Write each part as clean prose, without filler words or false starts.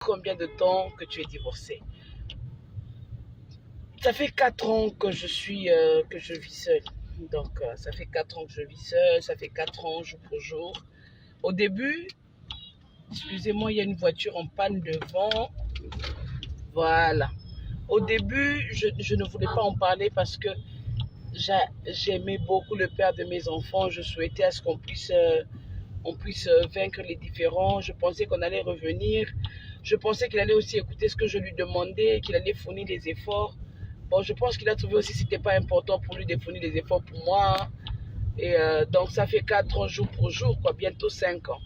Combien de temps que tu es divorcée? Ça fait 4 ans que je vis seule. Donc, ça fait 4 ans que je vis seule, ça fait 4 ans jour pour jour. Au début, excusez-moi, il y a une voiture en panne devant. Voilà. Au début, je ne voulais pas en parler parce que j'aimais beaucoup le père de mes enfants. Je souhaitais à ce qu'on puisse vaincre les différends. Je pensais qu'on allait revenir. Je pensais qu'il allait aussi écouter ce que je lui demandais, qu'il allait fournir des efforts. Bon, je pense qu'il a trouvé aussi que ce n'était pas important pour lui de fournir des efforts pour moi. Et donc, ça fait 4 ans jour pour jour, quoi, bientôt 5 ans.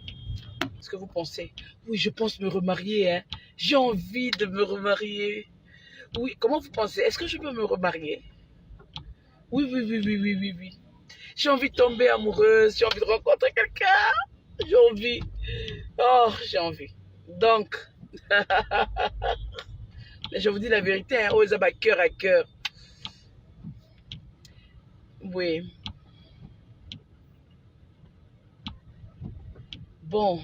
Qu'est-ce que vous pensez? Oui, je pense me remarier. Hein. J'ai envie de me remarier. Oui, comment vous pensez? Est-ce que je peux me remarier? Oui, oui, oui, oui, oui, oui, oui. J'ai envie de tomber amoureuse, j'ai envie de rencontrer quelqu'un. J'ai envie. Oh, j'ai envie. Donc, mais je vous dis la vérité, hein, oh, ça va cœur à cœur. Oui. Bon,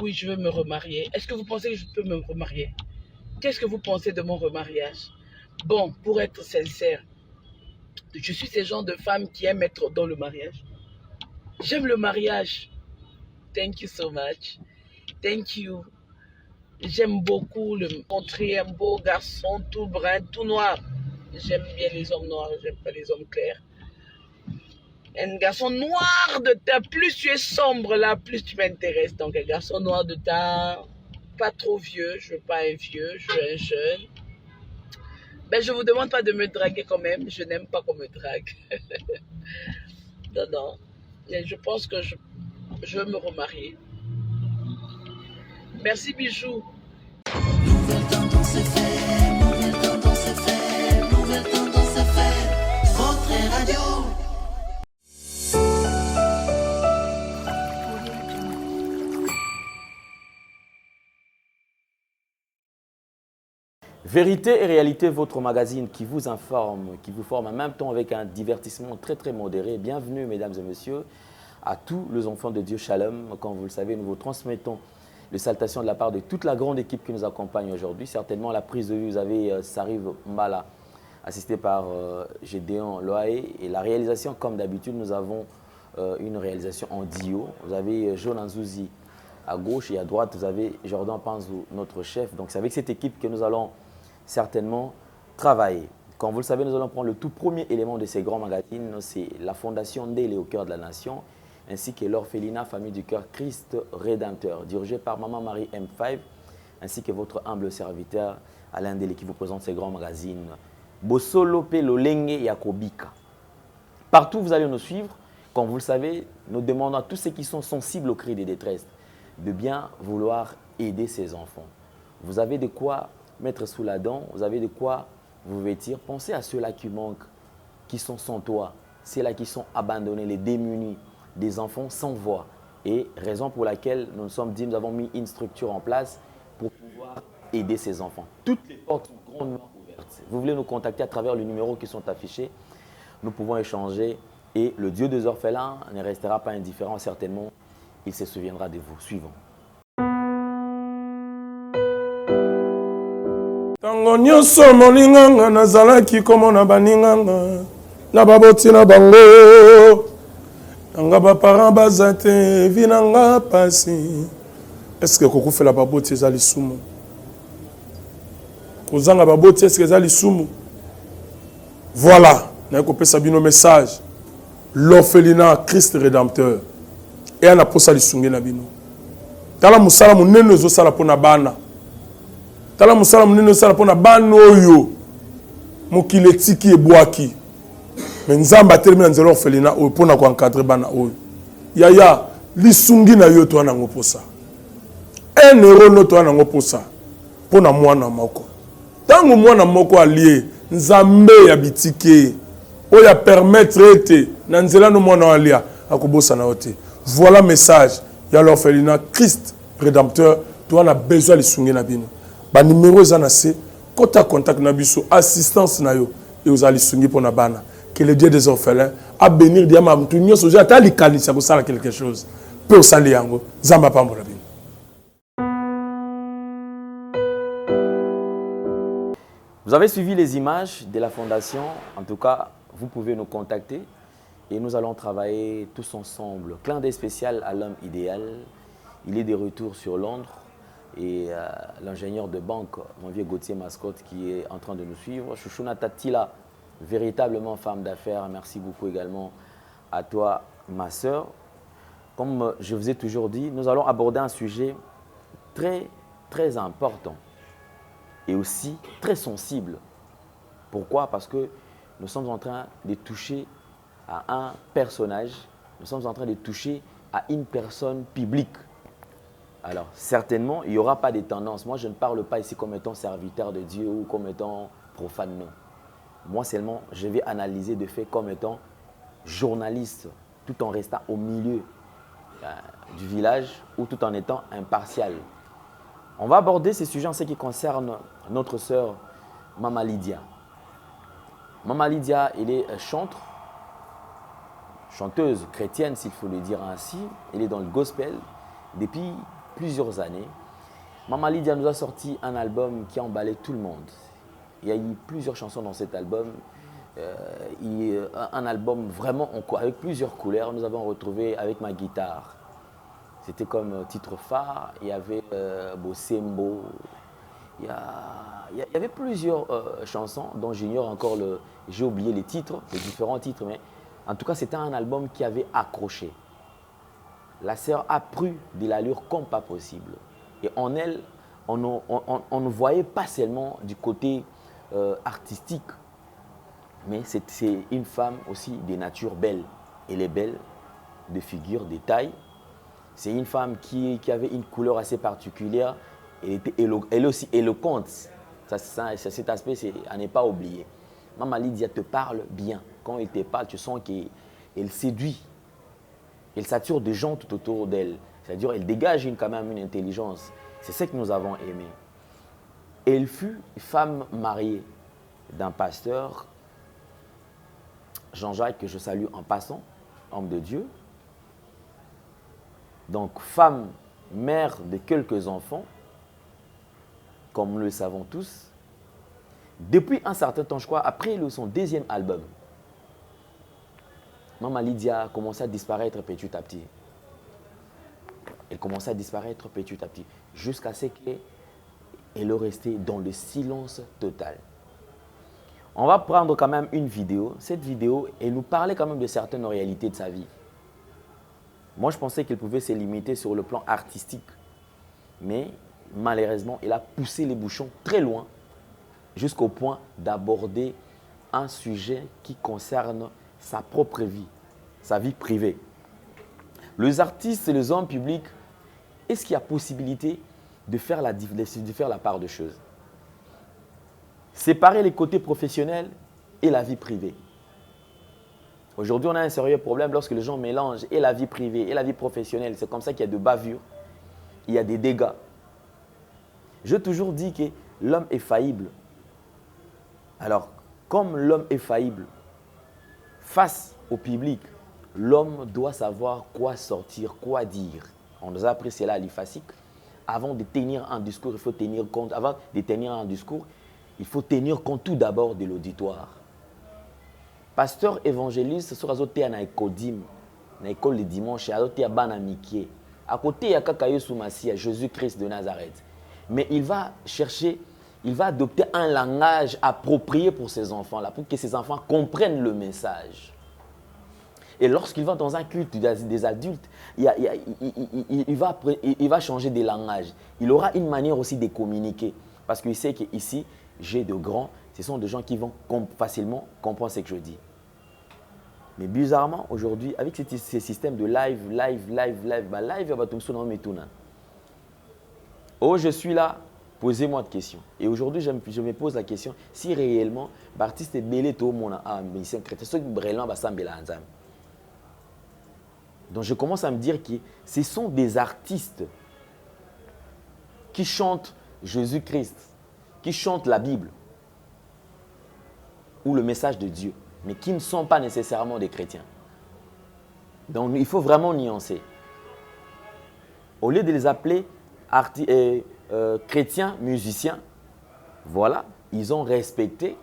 oui, je veux me remarier. Est-ce que vous pensez que je peux me remarier? Qu'est-ce que vous pensez de mon remariage? Bon, pour être sincère, je suis ce genre de femme qui aime être dans le mariage. J'aime le mariage. Thank you so much. Thank you. J'aime beaucoup le montrer un beau garçon tout brun, tout noir. J'aime bien les hommes noirs, j'aime pas les hommes clairs. Un garçon noir de teint, plus tu es sombre là, plus tu m'intéresses. Donc un garçon noir de teint, pas trop vieux, je veux pas un vieux, je veux un jeune. Ben je vous demande pas de me draguer quand même, je n'aime pas qu'on me drague. Non, non. Et je pense que je veux me remarier. Merci Bijou. Nouvelle tendance est faite, nouvelle tendance est faite, nouvelle tendance est faite. Votre radio. Vérité et réalité, votre magazine qui vous informe, qui vous forme en même temps avec un divertissement très très modéré. Bienvenue mesdames et messieurs à tous les enfants de Dieu Shalom. Comme vous le savez, nous vous transmettons les salutations de la part de toute la grande équipe qui nous accompagne aujourd'hui. Certainement la prise de vue, vous avez Sariv Mbala, assisté par Gédéon Loaé. Et la réalisation, comme d'habitude, nous avons une réalisation en duo. Vous avez Jonan Zouzi à gauche et à droite, vous avez Jordan Panzou, notre chef. Donc c'est avec cette équipe que nous allons certainement travailler. Comme vous le savez, nous allons prendre le tout premier élément de ces grands magazines, c'est la Fondation Ndélé au cœur de la nation, ainsi que l'orphelinat Famille du Cœur Christ Rédempteur, dirigé par Maman Marie M5, ainsi que votre humble serviteur Alain Ndélé qui vous présente ces grands magazines. Bosolo Pe Lolenge Yakobika. Partout vous allez nous suivre, comme vous le savez, nous demandons à tous ceux qui sont sensibles aux cris de détresse de bien vouloir aider ces enfants. Vous avez de quoi mettre sous la dent, vous avez de quoi vous vêtir. Pensez à ceux-là qui manquent, qui sont sans toit, ceux-là qui sont abandonnés, les démunis, des enfants sans voix. Et raison pour laquelle nous nous sommes dit, nous avons mis une structure en place pour pouvoir aider ces enfants. Toutes les portes sont grandement ouvertes. Vous voulez nous contacter à travers les numéros qui sont affichés. Nous pouvons échanger et le Dieu des orphelins ne restera pas indifférent, certainement. Il se souviendra de vous. Suivons. Tango nyonso molinganga nazalaki komona baninganga na baboti na bango nanga baparent baza te vi nanga pasi. Eske kokufela baboti eza lisumu? Kozanga baboti eske eza lisumu? Voilà, naye kopesa bino message. L'orphelinat Christ Rédempteur e ana posa lisungi na bino. Tala musala munene ezosala mpona bana. Tala musala munene osala pona bana oyo mokili etiki ebwaki. Me nzambe atelemi na nzela orphelinat oyo mpona koencadre bana oyo. Yaya lisungi na yo to wana ngo posa. 1 euro no to wana ngo posa mpona mwana moko. Tango mwana moko alie nzambe ya bitike oyo ya permettre ete na nzela no mwana alia akobosa na ote. Voilà message ya l'orphelinat Christ Rédempteur to wana besoin lisungi na bino. Ba numéro eza se kota contact na biso assistance na yo et aux alisungi pour na bana que le Dieu des orphelins a bénir diama mtu nyoso ja ta likanisa ko sala quelque chose peut sali yango zamba pambola bino. Vous avez suivi les images de la fondation. En tout cas, vous pouvez nous contacter et nous allons travailler tous ensemble. Clin d'œil spécial à l'homme idéal. Il est de retour sur Londres et l'ingénieur de banque, mon vieux Gauthier Mascotte, qui est en train de nous suivre. Chouchouna Tatila, véritablement femme d'affaires. Merci beaucoup également à toi, ma sœur. Comme je vous ai toujours dit, nous allons aborder un sujet très, très important et aussi très sensible. Pourquoi? Parce que nous sommes en train de toucher à un personnage, nous sommes en train de toucher à une personne publique. Alors, certainement, il n'y aura pas de tendance. Moi, je ne parle pas ici comme étant serviteur de Dieu ou comme étant profane, non. Moi, seulement, je vais analyser de fait comme étant journaliste, tout en restant au milieu du village ou tout en étant impartial. On va aborder ces sujets en ce qui concerne notre sœur Mama Lydia. Mama Lydia, elle est chanteuse chrétienne, s'il faut le dire ainsi. Elle est dans le gospel depuis plusieurs années. Mama Lydia nous a sorti un album qui a emballé tout le monde. Il y a eu plusieurs chansons dans cet album. Un album vraiment avec plusieurs couleurs. Nous avons retrouvé avec ma guitare. C'était comme titre phare. Il y avait Bosembo. Il y avait plusieurs chansons dont j'ignore encore j'ai oublié les titres, les différents titres, mais en tout cas, c'était un album qui avait accroché. La sœur a pris de l'allure comme pas possible. Et en elle, on ne voyait pas seulement du côté artistique, mais c'est une femme aussi de nature belle. Elle est belle, de figure, de taille. C'est une femme qui avait une couleur assez particulière. Elle est aussi éloquente. Cet aspect, à ne pas oublier. Mama Lydia te parle bien. Quand elle te parle, tu sens qu'elle séduit. Elle sature des gens tout autour d'elle. C'est-à-dire qu'elle dégage quand même une intelligence. C'est ce que nous avons aimé. Elle fut femme mariée d'un pasteur, Jean-Jacques, que je salue en passant, homme de Dieu. Donc, femme, mère de quelques enfants, comme nous le savons tous. Depuis un certain temps, je crois, après son deuxième album, Mama Lydia a commencé à disparaître petit à petit. Elle commençait à disparaître petit à petit, jusqu'à ce qu'elle est restée dans le silence total. On va prendre quand même une vidéo. Cette vidéo, elle nous parlait quand même de certaines réalités de sa vie. Moi, je pensais qu'elle pouvait se limiter sur le plan artistique. Mais malheureusement, elle a poussé les bouchons très loin jusqu'au point d'aborder un sujet qui concerne sa propre vie, sa vie privée. Les artistes et les hommes publics, est-ce qu'il y a possibilité de faire la part de choses? Séparer les côtés professionnels et la vie privée. Aujourd'hui, on a un sérieux problème lorsque les gens mélangent et la vie privée et la vie professionnelle. C'est comme ça qu'il y a de bavures, il y a des dégâts. J'ai toujours dit que l'homme est faillible. Alors, comme l'homme est faillible, face au public, l'homme doit savoir quoi sortir, quoi dire. On nous a appris cela à l'IFASIC. Avant de tenir un discours, il faut tenir compte. Avant de tenir un discours, il faut tenir compte tout d'abord de l'auditoire. Pasteur évangéliste, sur azoté na ekodim, na école le dimanche, azoté à Banamikie. À côté, il y a Kakayo Soumassia, Jésus-Christ de Nazareth. Mais il va chercher, il va adopter un langage approprié pour ces enfants-là, pour que ces enfants comprennent le message. Et lorsqu'il va dans un culte des adultes, il va changer de langage. Il aura une manière aussi de communiquer. Parce qu'il sait qu'ici, j'ai de grands, ce sont des gens qui vont facilement comprendre ce que je dis. Mais bizarrement, aujourd'hui, avec ces systèmes de live, oh, je suis là, posez-moi de questions. Et aujourd'hui, je me pose la question, si réellement, l'artiste est belé tout le monde a un musicien chrétien, ceux qui brûlent va s'embêler ensemble. Donc je commence à me dire que ce sont des artistes qui chantent Jésus-Christ, qui chantent la Bible ou le message de Dieu, mais qui ne sont pas nécessairement des chrétiens. Donc il faut vraiment nuancer. Au lieu de les appeler chrétiens, musiciens, voilà, ils ont respecté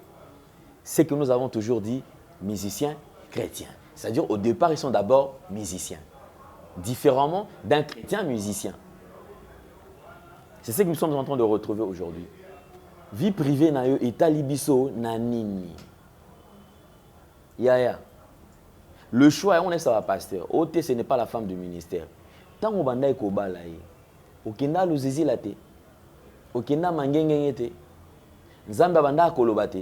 ce que nous avons toujours dit, musiciens chrétiens. C'est-à-dire, au départ, ils sont d'abord musiciens. Différemment d'un chrétien musicien. C'est ce que nous sommes en train de retrouver aujourd'hui. Vie privée na yo etali biso na nini. Yaya. Le choix, on est ça va pasteur. Ote, ce n'est pas la femme du ministère. Tant qu'on banda ko balaye. Okenda luzizi la te. Okenda mangengenge te. Nzamba banda koloba te.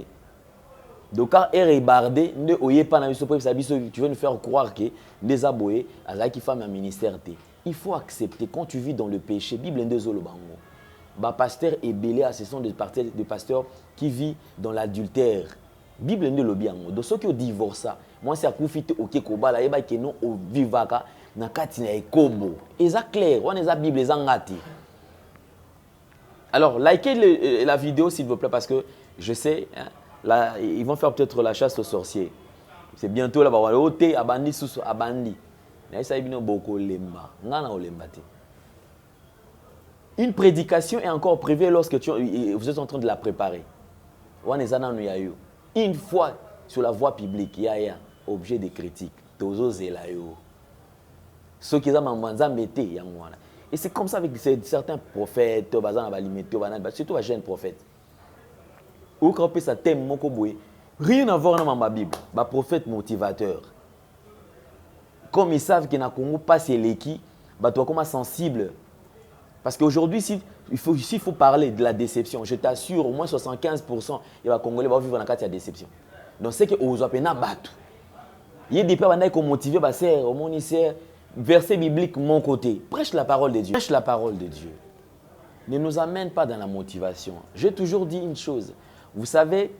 Donc quand est rebardé, ne oye pas na biso pour biso, tu veux nous faire croire que les aboyés azaki femme un ministère te. Il faut accepter quand tu vis dans le péché, Bible ndezolo bango. Ba pasteur et belé ce sont des pasteurs qui vivent dans l'adultère. Bible ndelo biango. Donc ceux qui ont divorcé, moi c'est à kufite OK kobala yeba ke non o vivaka na kati na ekobo. Eza clair, on eza Bible eza ngati. Alors likez la vidéo s'il vous plaît parce que je sais hein, là, ils vont faire peut-être la chasse aux sorciers. C'est bientôt là, ote abandi susu abandi. Na isa ibino boko lemba. Ngana olemba te. Une prédication est encore prévue lorsque vous êtes en train de la préparer. Une fois sur la voie publique, il y a objet de critique. Et c'est comme ça avec certains prophètes, surtout les jeunes prophètes. Rien à voir dans ma Bible. Les prophètes motivateurs. Comme ils savent qu'il n'y a pas de l'équipe, ils sont sensibles. Parce qu'aujourd'hui, s'il faut parler de la déception, je t'assure, au moins 75% des Congolais vont vivre dans la déception. Donc, c'est que aux appena battu. Il y a des personnes qui sont motivées, verset biblique, mon côté. Prêche la parole de Dieu. Prêche la parole de Dieu. Ne nous amène pas dans la motivation. J'ai toujours dit une chose. Vous savez,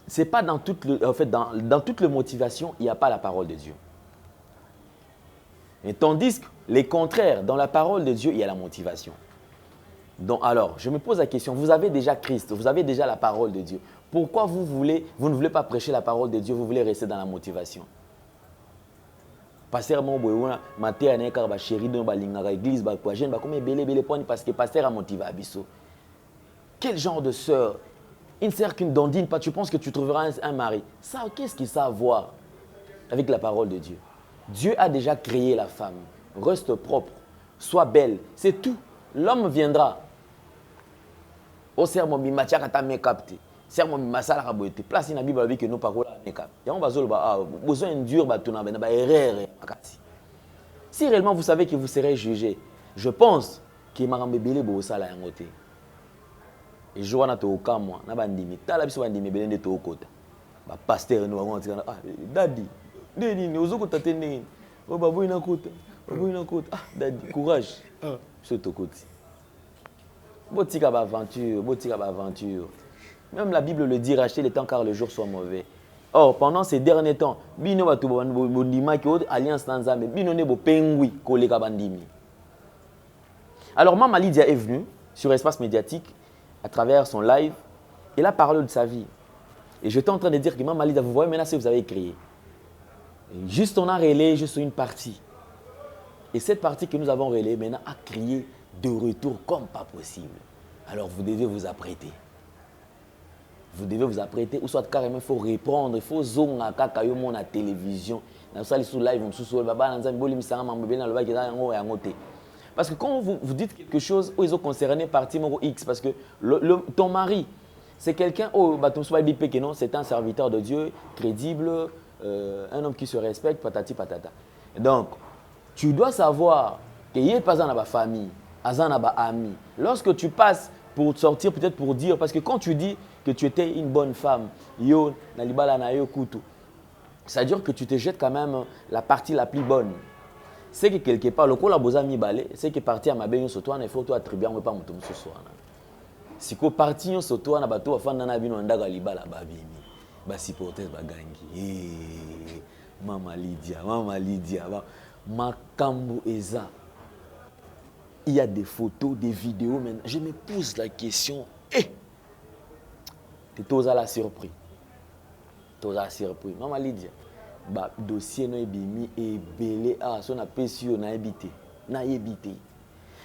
c'est pas dans toute les motivations, il n'y a pas la parole de Dieu. Et tandis que les contraires, dans la parole de Dieu, il y a la motivation. Donc alors, je me pose la question, vous avez déjà Christ, vous avez déjà la parole de Dieu. Pourquoi vous ne voulez pas prêcher la parole de Dieu, vous voulez rester dans la motivation? Pasteur Mbouna, Maté Aneka ba chéri de ba lingaka église ba quoi jeune ba comme belé point parce que pasteur a motivé Abisso. Quel genre de sœur? Une sœur qui ne dandine pas, tu penses que tu trouveras un mari. Ça, qu'est-ce qui ça a à voir avec la parole de Dieu? Dieu a déjà créé la femme. Reste propre, sois belle, c'est tout. L'homme viendra. Au serment bimatia kata make-up te. Serment bimasala ka boete. Place na Bible avec que nous parole make-up. Ya on bazolo ba besoin dur ba tuna ba erreur akati. Si réellement vous savez que vous serez jugé, je pense que marambe belé bo sala yango te. Et je vois na to kamwa na bandimi. Tala biso bandimi belende to kota. Ba pasteur no wango tika daddy. Nini ozokota te nini? O babu ina kota. Ah, daddy, courage. Je te côté. Botika ba aventure. Même la Bible le dit, racheter le temps car le jour soit mauvais. Or, pendant ces derniers temps, bino batu bondima ki alliance nanzambe, bino ne bo pengui koleka bandimi. Alors Maman Lydia est venue sur Espace Médiatique à travers son live. Elle a parlé de sa vie. Et j'étais en train de dire que Maman Lydia, vous voyez maintenant ce que vous avez créé. Et juste on a relayé juste une partie. Et cette partie que nous avons relayée maintenant a crié de retour comme pas possible. Alors vous devez vous apprêter. Vous devez vous apprêter, ou soit carrément il faut reprendre, il faut zonger à la télévision. Parce que quand vous dites quelque chose, ils ont concerné partie X, parce que ton mari, c'est quelqu'un, c'est un serviteur de Dieu, crédible, un homme qui se respecte, patati patata. Donc, tu dois savoir qu'il n'y a pas dans la famille, dans la ami. Lorsque tu passes pour sortir, peut-être pour dire, parce que quand tu dis que tu étais une bonne femme, c'est-à-dire que tu te jettes quand même la partie la plus bonne. C'est que quelque part, le col a besoin de balai, c'est que parti à ma belle sur toi, il faut toi attribuer un repas mon ce soir. Si que parti sur toi, na bateau, afin d'en avoir un daga libala babimi, bah si portes bagangi. Maman Lydia, Makambo Eza. Il y a des photos, des vidéos, mais je me pose la question. Tu es la surpris. Maman Lydia, dossier no ebimi et belé son appel sur na habité.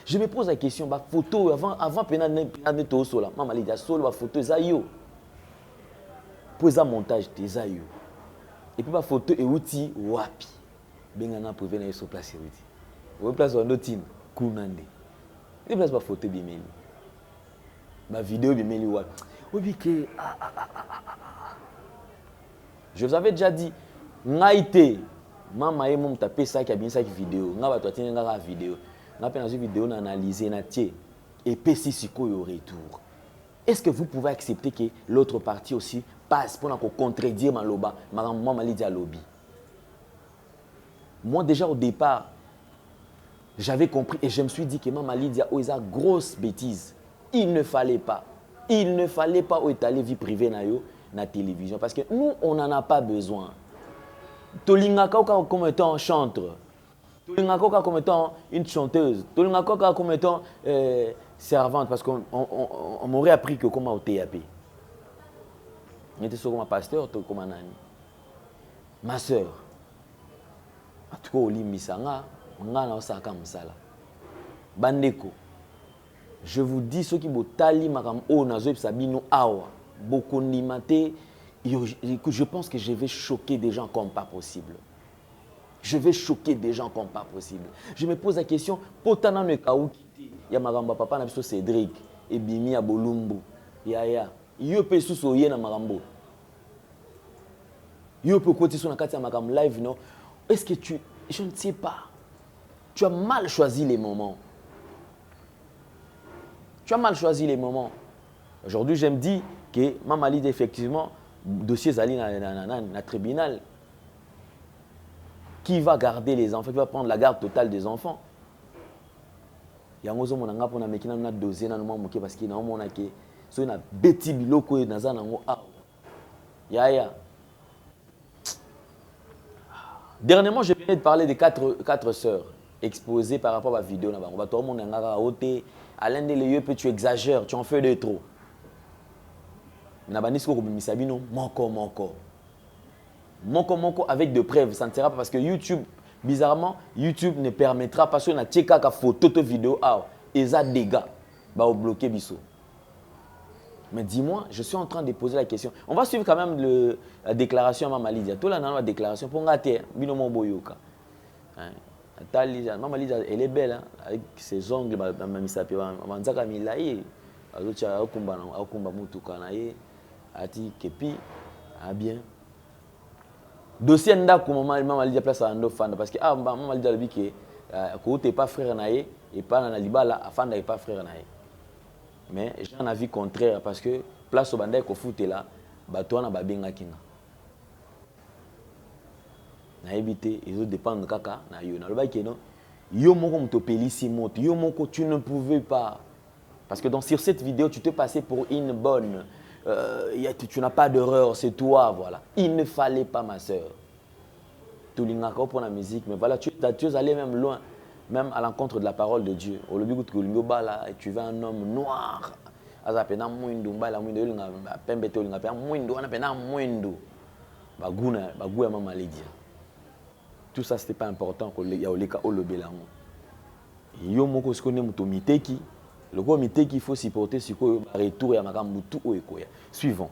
Je me pose la question, bah, photo, avant de tout cela, maman dit, solo, bah, photo, ça yo. Pour ça, montage, c'est yo. Et puis, bah, photo, et outil, wapi. Ben, on a prévu d'aller sur place, outil. On place un autre team, Kounande. Et place, bah, photo, bimeli. Ma vidéo, bimeli, wapi. Oui, que, je vous avais déjà dit, Naïté, maman, et mon tapé ça qui a bien ça qui vidéo. N'a pas toi, tiens, la vidéo. N'a pas une vidéo, analyser, et puis si c'est quoi au retour. Est-ce que vous pouvez accepter que l'autre partie aussi passe pour contredire ma loba, maman Lydia lobby? Moi déjà au départ, j'avais compris et je me suis dit que maman Lydia a une grosse bêtise. Il ne fallait pas étaler vie privée na la télévision parce que nous on n'en a pas besoin. Tolingaka comme étant un chanteur. Tolingaka comme étant une chanteuse. Tolingaka comme étant servante parce qu'on m'aurait appris que comment au TAP. J'étais comme un pasteur, comme un ami. Ma soeur, en tout cas, au Limisanga, on a un sac comme ça. Bandeko, je vous dis ce qui est tali makam o nazo sabino awa beaucoup nimate. Je pense que je vais choquer des gens comme pas possible. Je vais choquer des gens comme pas possible. Je me pose la question, potana ne kaou kiti ya magamba papa na biso Cédric et Bimi à Bolumbu. Ya. Yo pe suso ye na magambo. Yo pe côté sur na kati ya magam live non. Est-ce que je ne sais pas. Tu as mal choisi les moments. Tu as mal choisi les moments. Aujourd'hui, je me dis que maman Lydia effectivement dossier Zali na tribunal. Qui va garder les enfants, qui va prendre la garde totale des enfants. Il y a un moment où on a un dossier parce qu'il y a un moment où on a bêti biloko dans un ango. Ya. Dernièrement, je venais de parler de quatre sœurs exposées par rapport à la vidéo. On va tout le monde a ôté. À l'un des lieux, tu exagères, tu en fais de trop. Moko avec de preuves, ça ne sera pas parce que YouTube, bizarrement, YouTube ne permettra pas si on a tcheka ka photo de vidéo et ça dégâts va bloquer biso. Mais dis-moi, je suis en train de poser la question. On va suivre quand même la déclaration à Maman Lydia. Tout là dans la déclaration pour ngater binomo boyoka. Maman Lydia, elle est belle hein, avec ses ongles mamami sapi manzaka milai azocha akumba mutuka na ye ati kepi a bien. Dossier ndako maman Lydia place à ando fanda parce que maman Lydia le dit que ko t'es pas frère naé et pas na libala afanda et pas frère naé. Mais j'ai un avis contraire parce que place au bandai ko foute là bato na babenga kinga. Na éviter ils ont dépendre kaka na yo na le ba non yo moko mto pelisi moto yo moko tu ne pouvais pas parce que sur cette vidéo tu te passais pour une bonne. Tu n'as pas d'erreur, c'est toi, voilà. Il ne fallait pas, ma soeur. Tu l'as pour la musique, mais voilà, tu es allé même loin, même à l'encontre de la parole de Dieu. Au lieu de tu veux un homme noir. Tout ça, ce n'était pas important. Le comité qu'il faut supporter, c'est quoi le retour à Makambutu ou Ekoya. Suivons.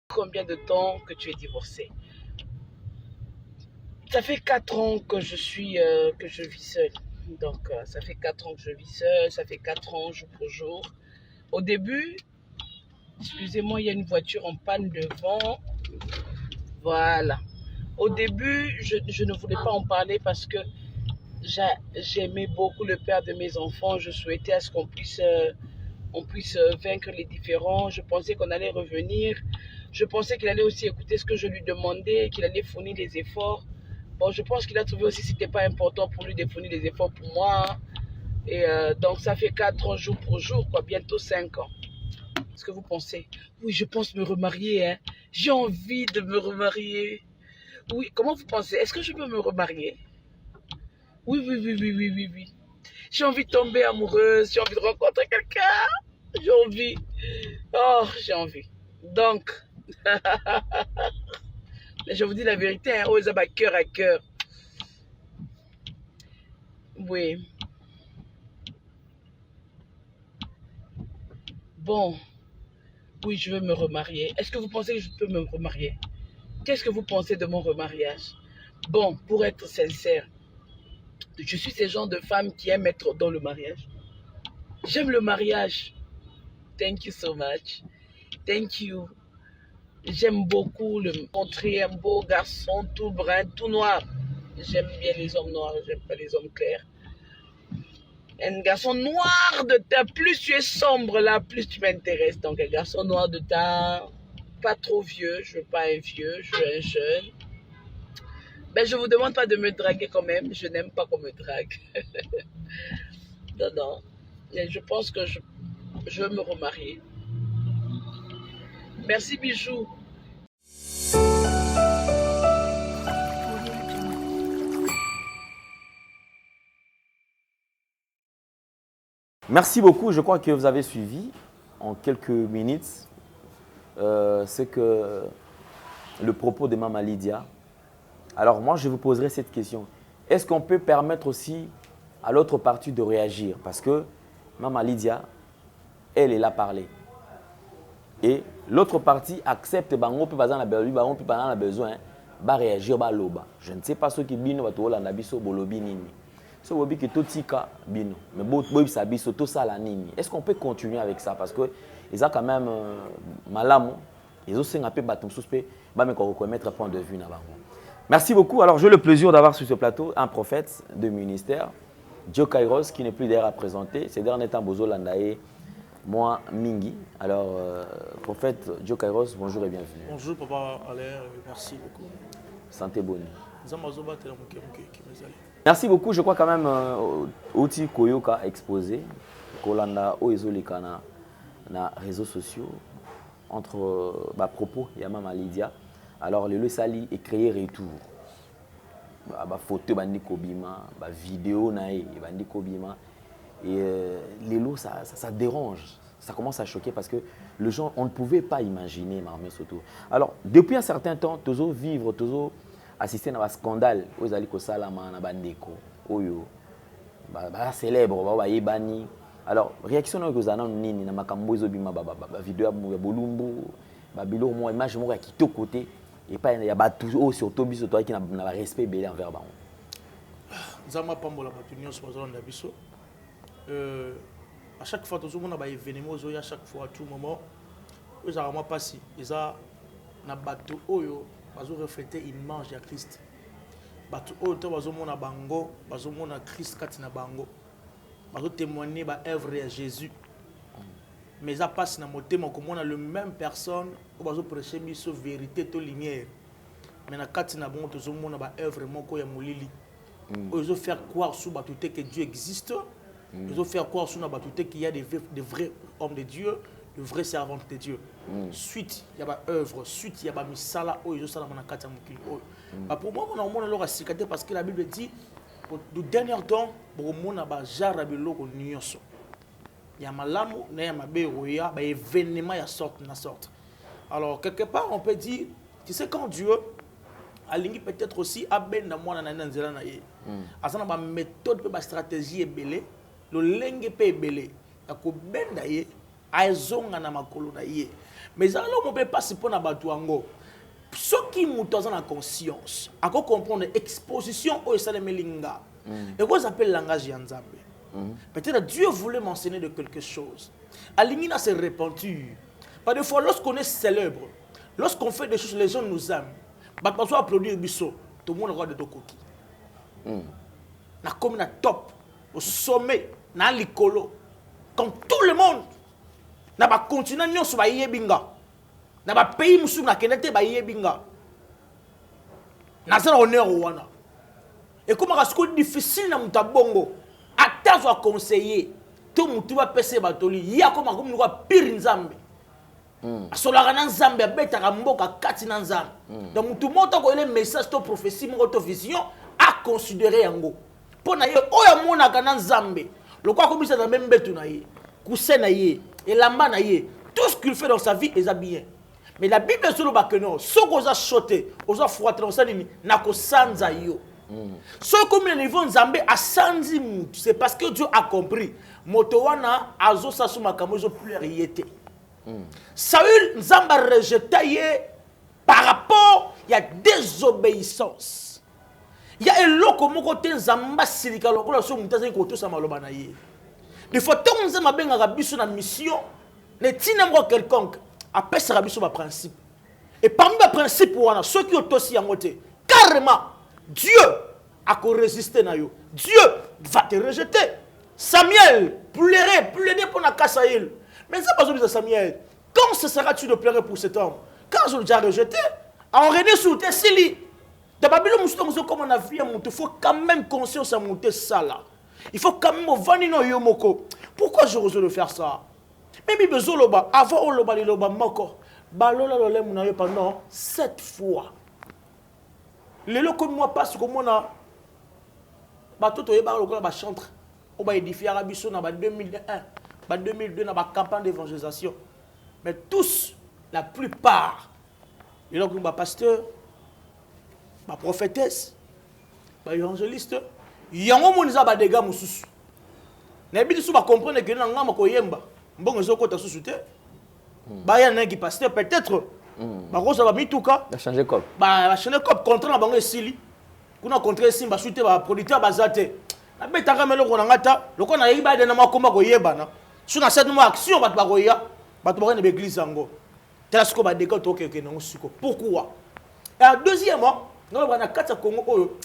Combien de temps que tu es divorcée? Ça fait 4 ans que je vis seule. Donc, ça fait 4 ans que je vis seule, ça fait 4 ans jour pour jour. Au début, excusez-moi, il y a une voiture en panne devant. Voilà. Au début, je ne voulais pas en parler parce que j'aimais beaucoup le père de mes enfants. Je souhaitais à ce qu'on puisse vaincre les différends. Je pensais qu'on allait revenir. Je pensais qu'il allait aussi écouter ce que je lui demandais, qu'il allait fournir les efforts. Bon, je pense qu'il a trouvé aussi que ce n'était pas important pour lui de fournir les efforts pour moi. Et donc, ça fait 4 ans jour pour jour, quoi, bientôt 5 ans. Est-ce que vous pensez? Oui, je pense me remarier. Hein. J'ai envie de me remarier. Oui, comment vous pensez? Est-ce que je peux me remarier? Oui. J'ai envie de tomber amoureuse. J'ai envie de rencontrer quelqu'un. J'ai envie. Oh, j'ai envie. Donc, Mais je vous dis la vérité, hein, aux à cœur à cœur. Oui. Bon. Oui, je veux me remarier. Est-ce que vous pensez que je peux me remarier? Qu'est-ce que vous pensez de mon remariage? Bon, pour être sincère, je suis ce genre de femme qui aime être dans le mariage. J'aime le mariage. Thank you so much. Thank you. J'aime beaucoup montrer un beau garçon tout brun, tout noir. J'aime bien les hommes noirs, j'aime pas les hommes clairs. Un garçon noir de teint, plus tu es sombre là, plus tu m'intéresses. Donc un garçon noir de teint, pas trop vieux, je veux pas un vieux, je veux un jeune. Ben je vous demande pas de me draguer quand même, je n'aime pas qu'on me drague. Non, non. Mais je pense que je veux me remarier. Merci Bijou. Merci beaucoup. Je crois que vous avez suivi en quelques minutes ce que le propos de Maman Lydia. Alors moi, je vous poserai cette question. Est-ce qu'on peut permettre aussi à l'autre partie de réagir? Parce que Maman Lydia, elle a parlé. Et l'autre partie accepte bango peut bazan la besoin ba réagir ba loba. Je ne sais pas ce qui bino bato la nabiso bolobi nini. Ce bobi que totika bino mais boy sabiso to sala nini. Est-ce qu'on peut continuer avec ça parce que ils ont quand même malamu ils ont un peu batum suspect ba me reconnaître point de vue na bango. Merci beaucoup. Alors j'ai le plaisir d'avoir sur ce plateau un prophète de ministère, Joe Kairos, qui n'est plus d'ailleurs à présenter. Ces derniers temps Bozo Landae. Moi, Mingi. Alors, prophète Joe Kairos, bonjour et bienvenue. Bonjour, papa Alain, merci beaucoup. Santé bonne. Merci beaucoup. Je crois quand même Oti Koyoka exposé, Kolanda Oezolika na réseaux sociaux, entre propos, Yamama Lydia. Alors, le Sali est créé retour. Photo, bandi Kobima, vidéo, bandi Kobima. Et les lots, ça dérange, ça commence à choquer parce que les gens, on ne pouvait pas imaginer Marmé Soto. Alors, depuis un certain temps, toujours vivre, toujours assister à un scandale, aux aliko salama, na bandeko, oyo, célèbre, bani. Alors, réaction na kozana nini na makambo ezobima vidéo ya bolumbu, bilo mo image mo ki to côté et pas ya ba tout surtout biso toi qui na respect belé envers bango. Zama pambola batunyo so bazona biso. À chaque fois, tout le monde a des événements, à chaque fois, à tout moment, ils ont passé. Ils ont un bateau, ils ont reflété l'image de Christ. Bateau, ils ont un bango, ils ont un Christ qui est un bango. Ils ont témoigné de l'œuvre de Jésus. Mais ils ont passé dans mon thème, comme on a la même personne, ils ont prêché la vérité, la lumière. Mais dans le cas de l'œuvre, ils ont ils ont fait croire que Dieu existe. Ils ont fait croire qu'il y a des vrais hommes de Dieu, de vrais servants de Dieu. Suite, il y a une œuvre, suite, il y a une misala, ils ont fait pour moi, on a leur cicaté parce que la Bible dit, le dernier temps, on a jarre de l'eau Il y a malamu, il y a un événement, il y a sorte. Alors, quelque part, on peut dire, tu sais, quand Dieu a peut-être aussi, a ben dans moi, dans une méthode, une stratégie est belle. Le lenge pe belé ko benda ye aizonga na makolo na ye mais alors on peut pas se prendre batu ango ce qui mutoza na conscience ako comprendre exposition o esale melinga et quoi s'appelle langage ya nzambe peut-être Dieu voulait m'enseigner de quelque chose alingina se repentir par des fois lorsqu'on est célèbre lorsqu'on fait des choses les gens nous aiment batu so applaudir biso tout le monde regarde de koki na comme na top au sommet, dans l'écolo, quand tout le monde n'a pas continué à se faire binga, n'a pas payé musu na kenete ba binga, n'a pas honneur au wana. Et comme c'est difficile na mutabongo, attends à conseiller, tout mutu va passer batoli, il y a comme nous va pire nzambe. Asolara na nzambe abeta ka mboka kati na nzambe. Donc mutu monta ko le message to prophétie mo to vision à considérer yango. Pour na ye oya mona kana nzambe le quoi comme ça dans même betu na ye kusena ye et lamba na ye tout ce qu'il fait dans sa vie est bien Mais la Bible est sur le bac non. Ce qu'on a choté, on a froid, on a dit, n'a qu'au sanza yo. Ce comme le niveau Nzambe a sanzi mou, c'est parce que Dieu a compris. Motowana azo sasu makamo zo pluriété. Saül Nzamba rejeté par rapport il y a désobéissance. Il y a un lot comme côté Nzamba silika lokola so mutaza ko to samaloba na ye. Des fois tant Nzamba benga biso na mission, ne tina mo quelconque après ça biso ba principe. Et parmi les principes ceux qui ont aussi en côté carrément Dieu a résister na yo. Dieu va te rejeter. Samuel pleurait pour la Kassaïl. Mais ça pas besoin de Samuel. Quand ce sera-tu de pleurer pour cet homme? Quand je l'ai déjà rejeté, en rené sur tes sili. De Babylone, comme on a vu, il faut quand même conscience à monter ça là. Il faut quand même vanino yomoko. Pourquoi je refuse de faire ça? Même si besoin loba, avant on loba loba moko. Balola lolé mounayo pendant 7 fois. Les locaux comme moi passent comme on a. Bateau toye ba lokola ba chantre. On va édifier Arabiso dans 2001, 2002 dans la campagne d'évangélisation. Mais tous, la plupart, les gens qui sont pasteurs, ma prophétesse, ma évangéliste, il y a un monde qui a des gars moussous. Les gens qui comprennent que nous avons des gens qui ont des sous-soutés. Il y a un qui pasteur, peut-être. Ça va mis tout cas. Il a changé cop. Il a changé cop contre la banque Sili. Nous avons contre Sili, il y a un producteur basé. Na betaka melo ko ngata loko na yiba de na makoma ko yebana suna cette mo action bat ba koya bat ba ne église ngo telasiko ba deka to ke no siko pourquoi et deuxièmement non ba na kata Congo oyo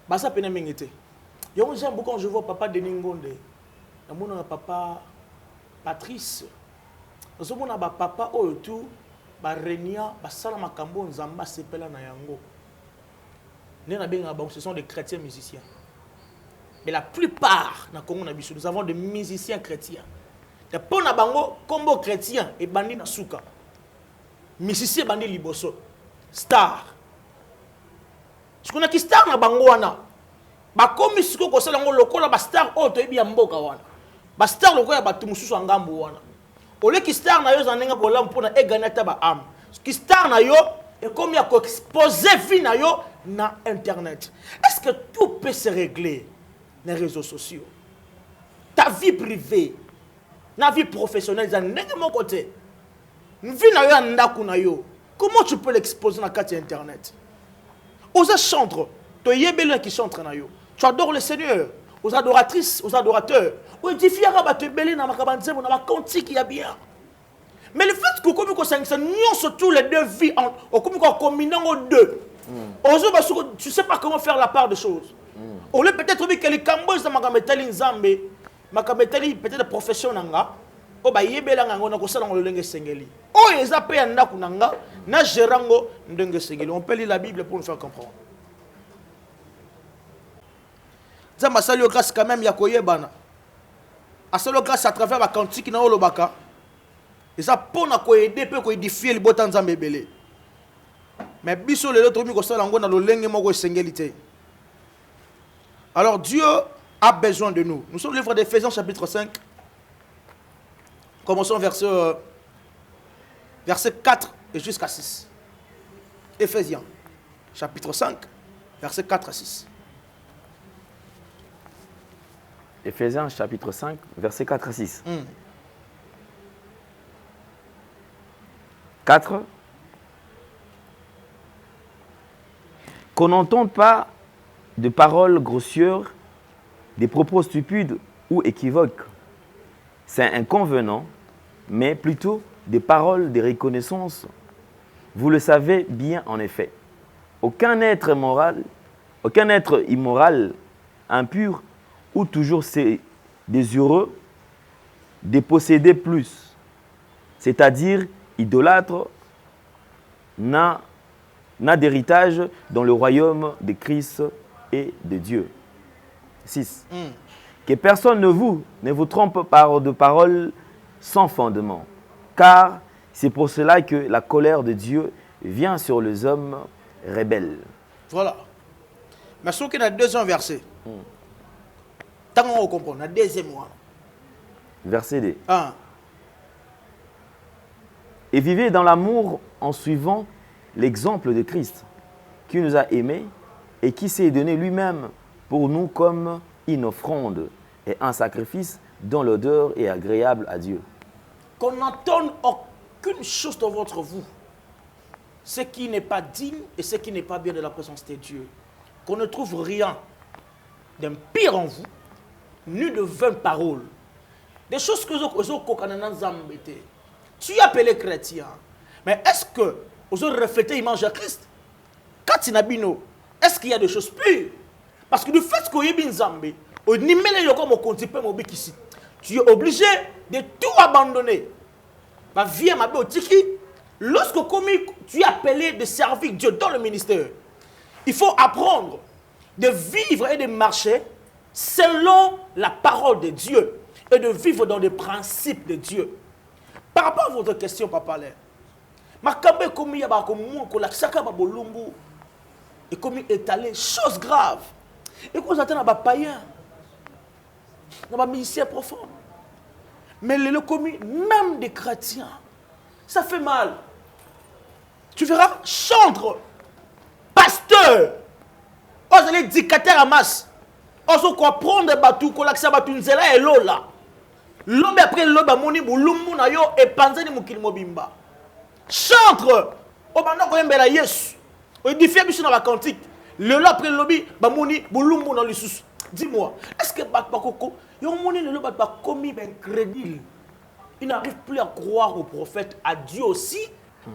ba sa pena mingete yo j'aime beaucoup quand je vois papa Denis Ngonde na mona papa Patrice zo mona ba papa oyo tout ba renia ba sala makambo nzamba sepela na yango ne na benga ba ce sont des chrétiens musiciens. Mais la plupart, nous avons des musiciens chrétiens. Les pona bango, combo chrétien et bandi na souka. Musicien bandi liboso. Star. Ce qu'on a qui star na bango wana. Ba komi siko ko sala ngo lokola ba star o to ebi ya mboka wana. Ba star lokola ba tumususu ngambo wana. Ole ki star na yo zanenga ko lam pona eganata ba am. Ki star na yo et comme ya ko exposer vie na yo na internet. Est-ce que tout peut se régler? Les réseaux sociaux, ta vie privée, ta vie professionnelle, ça n'est de mon côté. Comment tu peux l'exposer dans la carte internet? Aux chantres, tu es qui chante na yo. Tu adores le Seigneur, aux adoratrices, aux adorateurs. Ou édifier à te belé dans ma cabanze, dans ma cantique qui a bien. Mais le fait que comme ça nous surtout les deux vies en comme combinant aux deux. Tu sais pas comment faire la part des choses. On peut peut-être que les Cambodges dans Makametali Nzambe, Makametali peut-être profession nanga, o ba yebela nganga na kosala ngolo lenge sengeli. O ezape ya ndaku nanga na gerango ndenge sengeli. On peut lire la Bible pour nous faire comprendre. Nzamba sali grâce quand même ya koyebana. Asalo grâce à travers la cantique na olobaka. Et ça pour na ko aider pe ko édifier le botan Nzambe belé. Mais biso le autre mi ko sala ngo na lo lenge moko sengeli te. Alors Dieu a besoin de nous. Nous sommes le livre d'Éphésiens chapitre 5. Commençons verset 4 et jusqu'à 6. Éphésiens chapitre 5, verset 4 à 6. Éphésiens chapitre 5, verset 4 à 6. 4. Qu'on n'entende pas de paroles grossières, des propos stupides ou équivoques. C'est inconvenant, mais plutôt des paroles de reconnaissance. Vous le savez bien en effet. Aucun être immoral, impur ou toujours désireux de posséder plus, c'est-à-dire idolâtre, n'a d'héritage dans le royaume de Christ et de Dieu. 6. Que personne ne vous trompe par de paroles sans fondement, car c'est pour cela que la colère de Dieu vient sur les hommes rebelles. Voilà. Mais ce qui est dans le deuxième verset, tant qu'on comprend, dans le deuxième mois. Verset 2. Et vivez dans l'amour en suivant l'exemple de Christ, qui nous a aimés et qui s'est donné lui-même pour nous comme une offrande et un sacrifice dont l'odeur est agréable à Dieu. Qu'on n'entende aucune chose dans votre vous, ce qui n'est pas digne et ce qui n'est pas bien de la présence de Dieu. Qu'on ne trouve rien d'impire en vous, ni de vaines paroles. Des choses que tu es appelé chrétien, mais est-ce que vous avez reflété l'image de Christ? Quand tu est-ce qu'il y a des choses pures? Parce que du fait que tu es obligé de tout abandonner. Ma vie à ma tiki. Lorsque tu es appelé de servir Dieu dans le ministère, il faut apprendre de vivre et de marcher selon la parole de Dieu et de vivre dans les principes de Dieu. Par rapport à votre question, Papa Lé, et comme il est allé, chose grave. Et quand vous attendez à païen, dans un ministère profond. Mais le commis, même des chrétiens, ça fait mal. Tu verras, chantre, pasteur, vous allez dictateur à masse. Vous allez prendre batou, qu'on l'accès à batou, nzela et lola. L'homme après l'homme, moni boulumbu na yo et panzani mukil mobimba. Chantre, au bandon ko yembela Yesu. On édifie biso dans la cantique. Le lot après le lobby, bamoni boulumbu na lisusu. Dis-moi, est-ce que Bakoko, yon moni le lot ba commis ben crédible. Il n'arrive plus à croire au prophète, à Dieu aussi,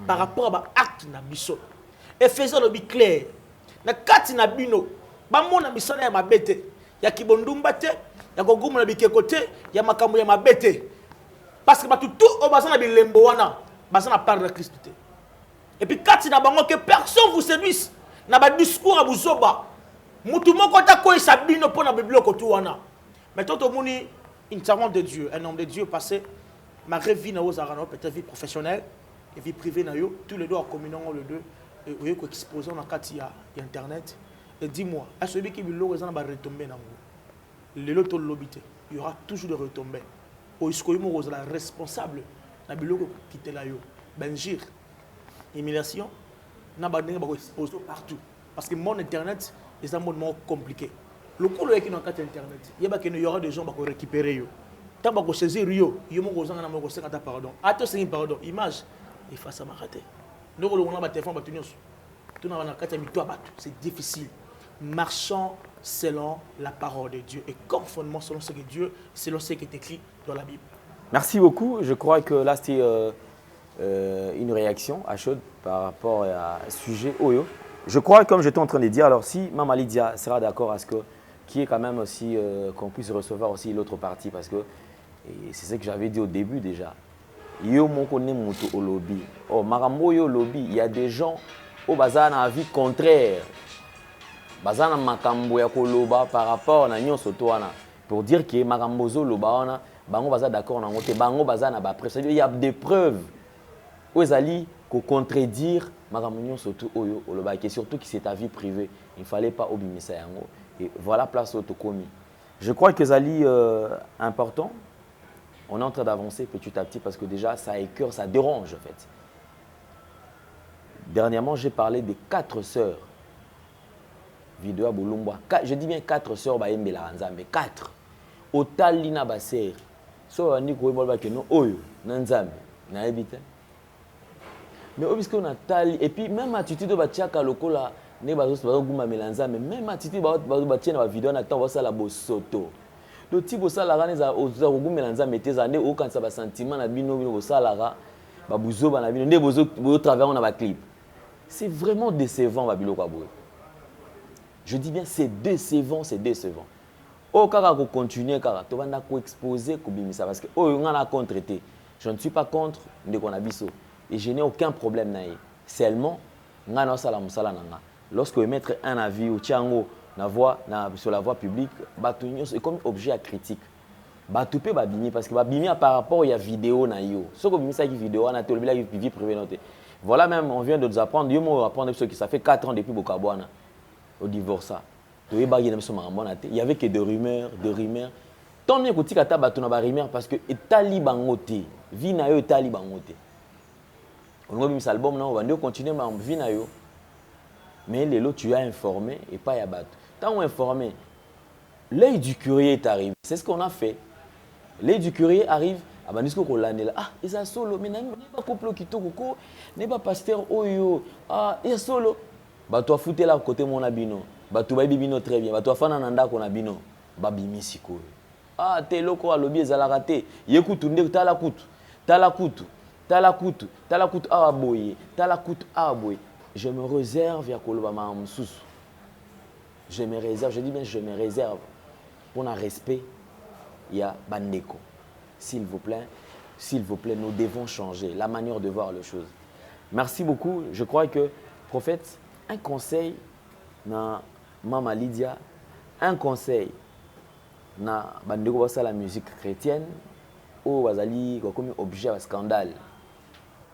par rapport à l'acte na biso. Et faisant le bi clair. Na kati na bino, bamona biso na ma bête. Ya kibondumba te, ya gogumu na bikekote, ya makambo ya mabete. Parce que tout au bazan na bilembo wana, bazan na parle de Christ. Et puis quand il n'a pas que personne vous séduise, n'a pas discours à vous soba. Mutu moko ta ko isabino pour na biblio ko tuwana. Mais tout au monde une servante de Dieu, un homme de Dieu passé ma vie na ozarano peut-être vie professionnelle et vie privée na yo, tous les deux en communion les deux et vous ko exposer na kati ya internet et dis-moi, à celui qui bilo rezana ba retomber na vous. Le loto lobité, il y aura toujours des retombées. Au iskoyimo rozala responsable na bilo ko quitter la yo. Benjir humiliation, n'a pas exposé partout. Parce que le monde internet est un monde compliqué. Le coup qui est dans internet, il y aura des gens qui vont récupérer. Tant que saisir il y a des pardon. Attention, pardon. Image, il faut ça m'arrêter. Nous avons un téléphone, c'est difficile. Marchons selon la parole de Dieu et conformément selon ce que Dieu, selon ce qui est écrit dans la Bible. Merci beaucoup. Je crois que là, c'était une réaction à chaud par rapport à ce sujet Oyo. Je crois, comme j'étais en train de dire, alors si Mama Lydia sera d'accord à ce que qu'il y ait quand même aussi qu'on puisse recevoir aussi l'autre partie parce que c'est ce que j'avais dit au début déjà. Yo mon connaît mutu au lobby. Oh marambo yo lobby, il y a des gens au bazar na vie contraire. Bazar na makambo ya koloba par rapport na nyonso toana pour dire que marambo zo loba wana bango bazar d'accord na ngote bango bazar na ba preuve. Il y a des preuves. Ozali ko contredire makambo surtout oyo oloba et surtout que c'est ta vie privée. Il ne fallait pas obimisa yango. Et voilà place au tokomi. Je crois que Zali important. On est en train d'avancer petit à petit parce que déjà ça écœure, ça dérange en fait. Dernièrement, j'ai parlé des 4 sœurs. Vidéo à Bolumba. Je dis bien 4 sœurs baembela nzambe 4. Otali na baser. So ani ko bolba ke no oyo na nzambe na ebite. Mais puisqu'on a tali et puis même attitude ba tiaka lokola ne bazos bazoguma melanzambe même attitude ba batia na vidéo na temps ça la bosoto. Le type au salaire les ogumela nzambe teza ne okanisa ba sentiment na bino bino au salaire ba buzo ba na bino ne bozo travers on a ba clip. C'est vraiment décevant ba bilo kwa boye. Je dis bien c'est décevant, c'est décevant. Oh kaka ko continuer kaka to banda ko exposer ko bimisa parce que oh ngana contre été. Je ne suis pas contre ndeko na biso et je n'ai aucun problème naïe. Seulement ngana sala musala nanga. Lorsque mettre un avis ou tiango sur la voie publique, c'est comme objet à critique. Batoupe babini parce que babini par rapport il y a vidéo na yo. Ce que bimi ça qui vidéo na télé la vie privée noté. Voilà même on vient de nous apprendre, Dieu m'a apprendre ce qui ça fait 4 ans depuis Bokabwana au divorce. Il y avait que des rumeurs, Tant mieux que tu as battu na rumeur parce que etali bangote, vie na yo etali bangote. On a mis cet album, on va continuer à vie. Mais les lots, tu as informé et pas Yabat. Tant informé, l'œil du curieux est arrivé. C'est ce qu'on a fait. L'œil du curieux arrive. Ah, bah, il y a solo. Mais il n'y a pas couple qui toko. Il n'y a pas pasteur. Oyo. Ah, il y a solo. Bah, toi, foutez là côté mon abino. Bah, tu vas bibino très bien. Bah, toi, fan ananda qu'on abino. Bah, bimi siko. Ah, t'es loco à l'objet, ça l'a raté. Yécoute, t'as la coute. T'as la coute. T'as la coute. T'as la coute à aboyer. T'as la coute à aboyer. Je me réserve à Kolobama Msous. Je me réserve, je dis bien je me réserve pour un respect, il y a Bandeko. S'il vous plaît, nous devons changer la manière de voir les choses. Merci beaucoup. Je crois que, prophète, un conseil na Mama Lydia, un conseil na Bandeko basa la musique chrétienne, ou bazali comme objet à scandale.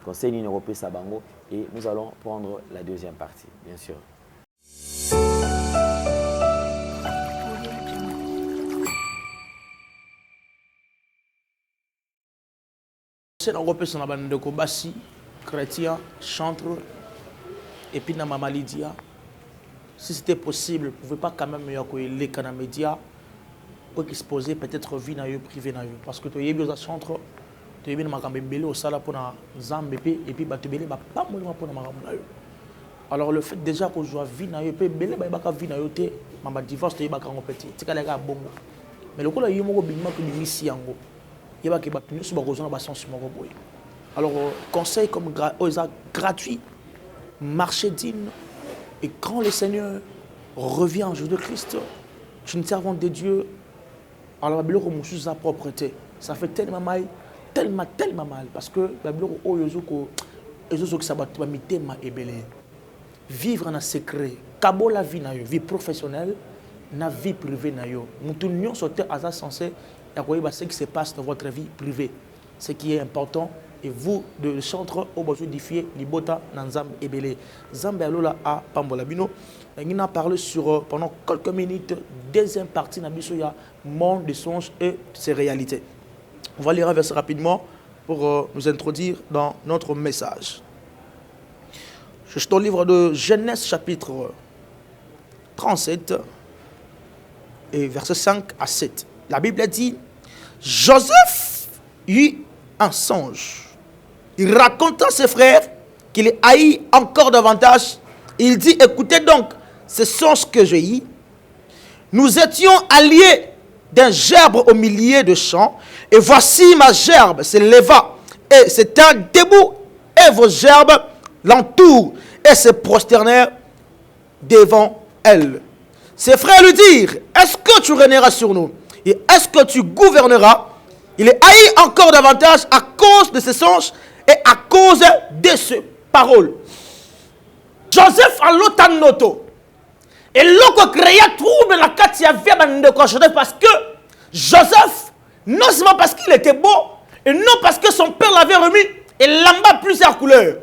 Conseil n'européen Sabango. Et nous allons prendre la deuxième partie, bien sûr. C'est l'Europe, c'est la bande de Kobasi, chrétien, chantre, et puis dans Mama Lydia. Si c'était possible, vous ne pouvez pas quand même les canaux médias pour exposer peut-être vie dans privé. Parce que tu as besoin de chantre. Tu as au sala pour Zambé et puis tu as pas pour alors le fait déjà que je vois vie na yo pe belé ba ka vie na yo te mama divorce te ba ka ngopeti tika la ka bongo mais le ko la yo moko bingma ko misi yango yeba ke ba tunu so ba kozona ba sens moko boy alors conseil comme gratuit marcher digne et quand le Seigneur revient en Jésus-Christ tu es une servante de Dieu alors la ko musu sa propreté ça fait tellement mal parce que la blog o yozoko ezozo ki sabat ba mitema ebele vivre en secret kabo la vie na yo vie professionnelle na vie privée na yo mutu nyon sote asa censé yakoyeba ce qui se passe dans votre vie privée ce qui est important et vous de chantre au besoin d'édifier libota na nzambe ebele nzambe alola a pambola bino on a parlé sur pendant quelques minutes deuxième partie na biso ya monde des songes et ses réalités. On va lire un verset rapidement pour nous introduire dans notre message. Je suis au livre de Genèse chapitre 37 et versets 5 à 7. La Bible dit, Joseph eut un songe. Il raconta à ses frères qu'il haït encore davantage. Il dit, écoutez donc ce songe que j'ai eu. Nous étions alliés d'un gerbe au milieu de champs, et voici ma gerbe se leva, et se tint debout, et vos gerbes l'entourent, et se prosternèrent devant elle. Ses frères lui dirent, est-ce que tu régneras sur nous, et est-ce que tu gouverneras? Il est haï encore davantage à cause de ses songes, et à cause de ses paroles. Joseph a l'otanoto. Et l'autre créa trouble la Katia via de Joseph parce que Joseph, non seulement parce qu'il était beau, et non parce que son père l'avait remis, et lamba plusieurs couleurs.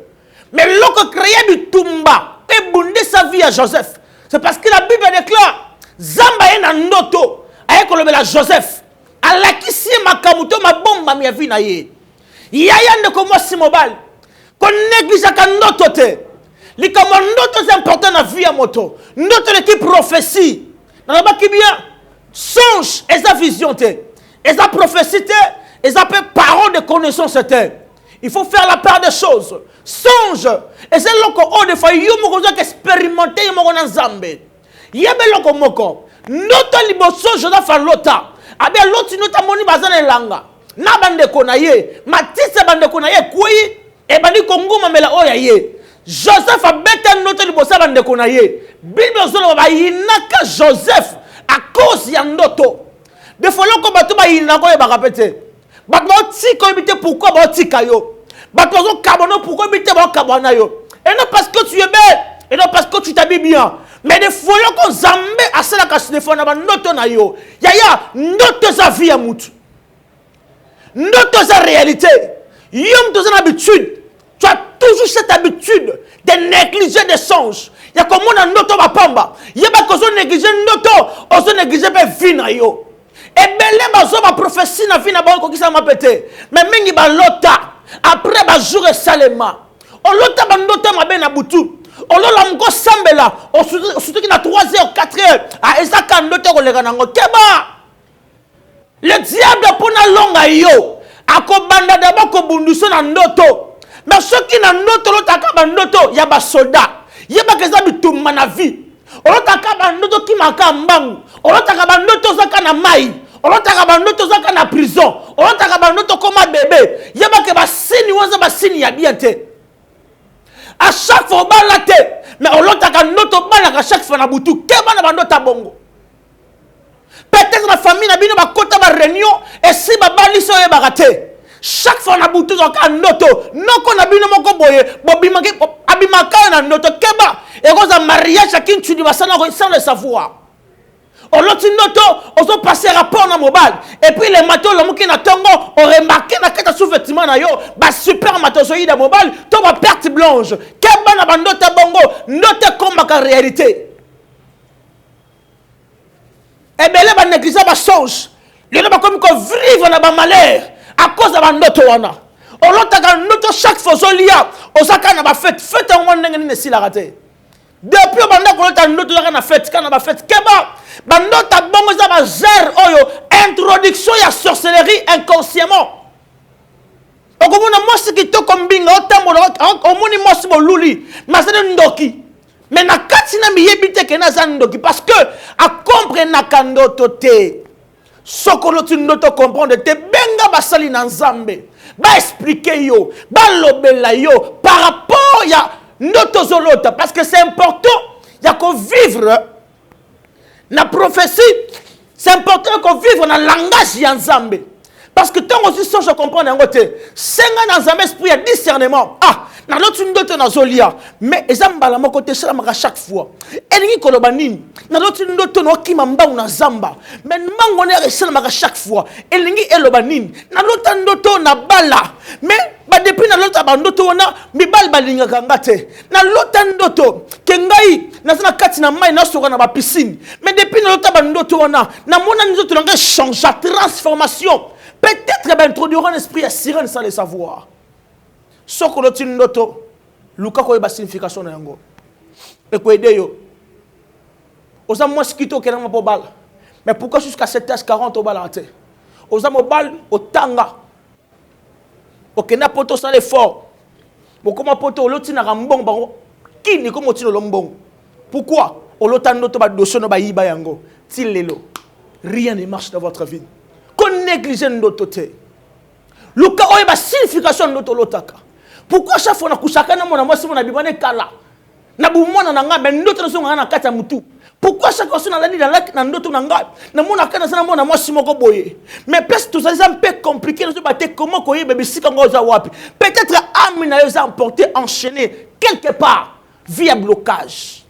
Mais l'autre créa du Tumba et bondé sa vie à Joseph. C'est parce que la Bible déclare Zamba est un noto, avec le Joseph. Allah qui si ma kamuto ma bomba mi vie na ye. Yaya ne comme si mobile. Qu'on néglige qu'un noto te. Les commandos sont importants dans la vie à moto. Notre équipe prophétie. Dans la qui bien, songe et sa vision. Et sa prophétie. Et sa parole de connaissance. Il faut faire la part des choses. Songe. Et c'est là qu'on a fait. Il faut expérimenter. Il faut ensemble. Il y a des gens qui ont notre liboso, je dois faire l'autre. Abia l'autre, notre moni bazan et langa. Na bande konaye. Matisse bande konaye. Kouyi. Et bandi kongo mamela oyaye. Joseph a bêté notre libosa bande konaye. Bible zolo ba yinaka Joseph à cause ya ndoto. De folon ko bato ba yinako e ba répéter. Bato ti ko ibité pourquoi ba ti kayo. Bato zo kabono pourquoi ibité ba kabona yo. Et non parce que tu es belle, et non parce que tu t'habilles bien. Mais des folon ko zambe asala ka téléphone ba ndoto na yo. Yaya ndoto za vie ya mutu. Ndoto za réalité. Yom to za habitude. Tu as toujours cette habitude de négliger des songes. Il y a comme on a noto bapamba. Il y a pas que on néglige noto, on néglige pas vie na yo. Et belé bazo ba prophétie na vie na ba ko kisa ma pété. Mais mingi ba lota après ba jour salema. olota bandoto mabe na butu olola mko sambela surtout ki na 3h 4h eza ka ndoto koleka nango keba le diable pona longa yo akobanda d'abord kobunduso na ndoto mais soki na ndoto lotaka bandoto ya basoda yeba keza bitumba na vie olotaka bandoto kimaka mbangu olotaka bandoto zaka na mai olotaka bandoto zaka na prison olotaka bandoto koma bébé yeba ke basini waza basini ya bien te à chaque fois balate mais olotaka ndoto balaka chaque fois na butu keba na bandoto bongo peut-être la famille na bino bakota ba réunion et si babali so yeba te chaque fois na butu zoka ndoto noko na bino moko boye bobimaki abimaka na ndoto keba et cause mariage akin tu di basana sans le savoir oloti ndoto ozo passer rapport na mobile et puis les matos le moki na tongo on remarqué na kata sous-vêtement na yo ba super matos yi da mobile to ba perte blanche keba na bandota bongo ndote komba ka réalité et belé ba négliger ba songe le ba comme ko vivre na ba malheur à cause de bandoto wana olotaka ndoto chaque fois zolia osaka na ba fête en ndenge ni si la raté depuis banda kolota ndoto zaka na fête kana ba fête keba bandota bongo za ba zer oyo introduction ya sorcellerie inconsciemment okomona mosi kitoko mbinga otambola omoni mosi boluli masene ndoki mais na kati na miyebite ke na za ndoki parce que a comprendre na ndoto te sokolo tu ndoto comprendre te benga basali na nzambe ba expliquer yo ba lobela yo par rapport ya ndoto zolota parce que c'est important ya ko vivre na prophétie c'est important ko vivre na langage ya nzambe parce que tant aussi sans je comprendre en côté senga na nzambe esprit ya discernement na l'autre ndoto na zolia mais ezambala moko te sala maka chaque fois elingi koloba nini na l'autre ndoto no kima mbangu na zamba mais mbangu ne resala maka chaque fois elingi eloba nini na l'autre ndoto na bala mais ba depuis na l'autre bandoto wana mibal balinga kangate na l'autre ndoto kengai na sana kati na mai na soka na ba piscine mais depuis na l'autre bandoto wana na mona ndoto nga change transformation peut-être ba introduire un esprit à sirène sans le savoir. Soko loti ndoto luka ko ba signification na yango e ko aider yo oza mosquito ke na mo bal mais pourquoi jusqu'à 7h40 au balate oza mobile otanga okena poto sa l'effort bokoma poto loti na rambong bango kini ko motino lombong pourquoi olota ndoto ba dosso no ba yiba yango tilelo rien ne marche dans votre vie kon négliger ndoto te luka oyo ba signification ndoto lotaka. Pourquoi chaque fois on a couché na mona mwasi mona bibane kala na bumona na ngamba ndoto naso ngana kata mutu pourquoi chaque fois on a dit na ndoto na ngamba na mona kana sana mona mwasi moko boye mais plus tout ça c'est un peu compliqué nous bater comment ko yebe bisika ngoza wapi peut-être âme na yo za emporté enchaîné quelque part via blocage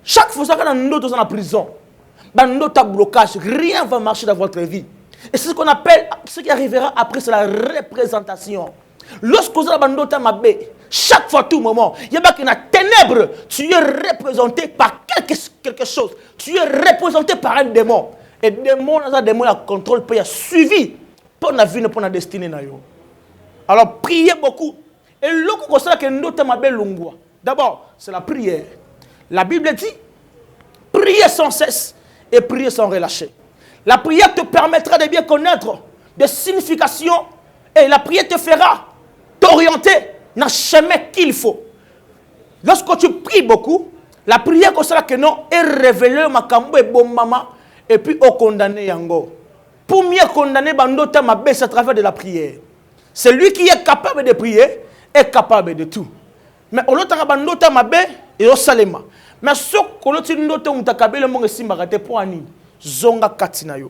chaque fois ça kana ndoto dans la prison ba ndoto blocage rien va marcher dans votre vie et c'est ce qu'on appelle ce qui arrivera après c'est la représentation. Lorsque vous avez un mabé, chaque fois, tout moment, il y a une ténèbre, tu es représenté par quelque chose. Tu es représenté par un démon. Et le démon, un démon, il contrôle, il a suivi pour la vie, pour la destinée. Alors, priez beaucoup. Et l'autre chose que nous avons, d'abord, c'est la prière. La Bible dit, priez sans cesse et priez sans relâcher. La prière te permettra de bien connaître des significations et la prière te fera t'orienter dans le chemin qu'il faut. Lorsque tu pries beaucoup, la prière comme ça que non est révélée makambo et bon maman et puis au condamné yango. Pour mieux condamner bandota ma baisse à travers de la prière. Celui qui est capable de prier est capable de tout. Mais au l'autre bandota ma baisse et au salema. Mais ce que l'autre ndoto mutakabele mon simba te pour ani zonga katina yo.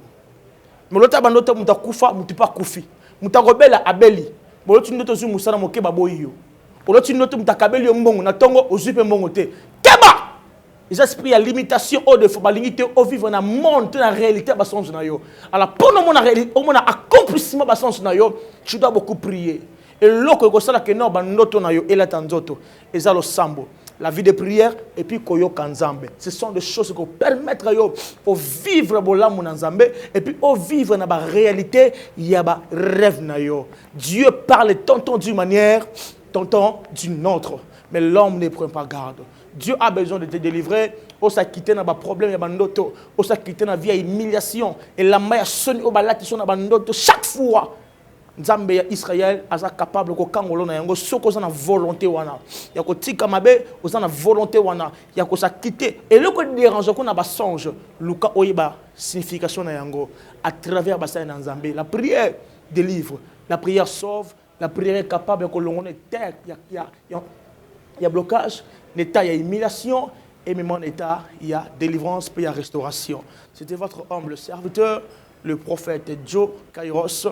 Mais l'autre bandota mutakufa mutipa kufi. Mutakobela abeli. Bolotu ndoto zu musana moke baboyi yo. Bolotu ndoto mutakabeli yo mbongo na tongo ozupe mbongo te. Keba! Les esprits à limitation au défaut balingi au vivre na monde na réalité ba sens na yo. Alors pour nous na réalité, on a accomplissement ba sens na yo, tu dois beaucoup prier. Et loko ko sala ke no ba ndoto na yo ela tanzoto. Ezalo sambo. La vie de prière et puis koyo kanzambe. Ce sont des choses qui permettent au vivre bolamu nzambe et puis au vivre na ba réalité, il y a ba rêve na yo. Dieu parle tant d'une manière tentant d'une autre. Mais l'homme ne prend pas garde. Dieu a besoin de te délivrer. On s'est quitté dans un problème, on s'est quitté dans la vie à humiliation. Et la main a sonné au balati son abandoto chaque fois. Nzambe ya Israël aza capable ko kangolo na yango soko za na volonté wana ya ko tika mabe oza na volonté wana ya ko sa quitter et le ko dérange ko na ba songe luka oyiba signification na yango à travers ba sa na Nzambe. La prière délivre, la prière sauve, la prière est capable ko longone terre il y a blocage, l'état il y a humiliation et même en état il y a délivrance puis il y a restauration. C'était votre humble serviteur le prophète Joe Kairos.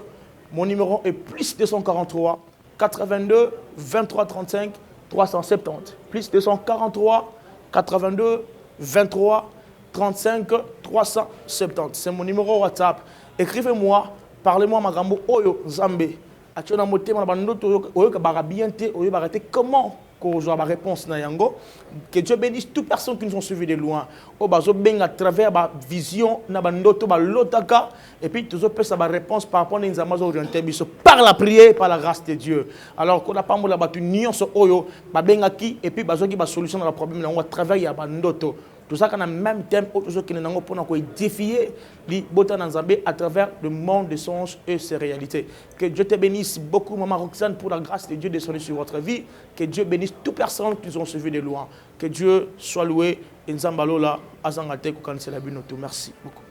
Mon numéro est plus 243 82 23 35 370. Plus 243 82 23 35 370. C'est mon numéro WhatsApp. Écrivez-moi, parlez-moi magambo oyo Nzambe. Ationa motema na bandoto oyo ka barabiente oyo barate comment qu'on joue la réponse na yango. Que Dieu bénisse toutes personnes qui nous ont suivis de loin. Au bazo ben à travers ma vision na bandoto ba lotaka et puis tous autres sa réponse par rapport à nos amazo orientés par la prière par la grâce de Dieu. Alors qu'on a pas la batu nion so oyo ba bengaki et puis bazo ki ba solution na problème na à travers ya bandoto. Tout ça qu'on a même thème autres qui n'ont pas pour défier les botan Nzambe à travers le monde des songes et ses réalités. Que Dieu te bénisse beaucoup, Maman Roxane, pour la grâce de Dieu descendue sur votre vie. Que Dieu bénisse toutes personnes qui nous ont suivi de loin. Que Dieu soit loué. Et Nzambalola, Azangate, Kukansela Binoto. Merci beaucoup.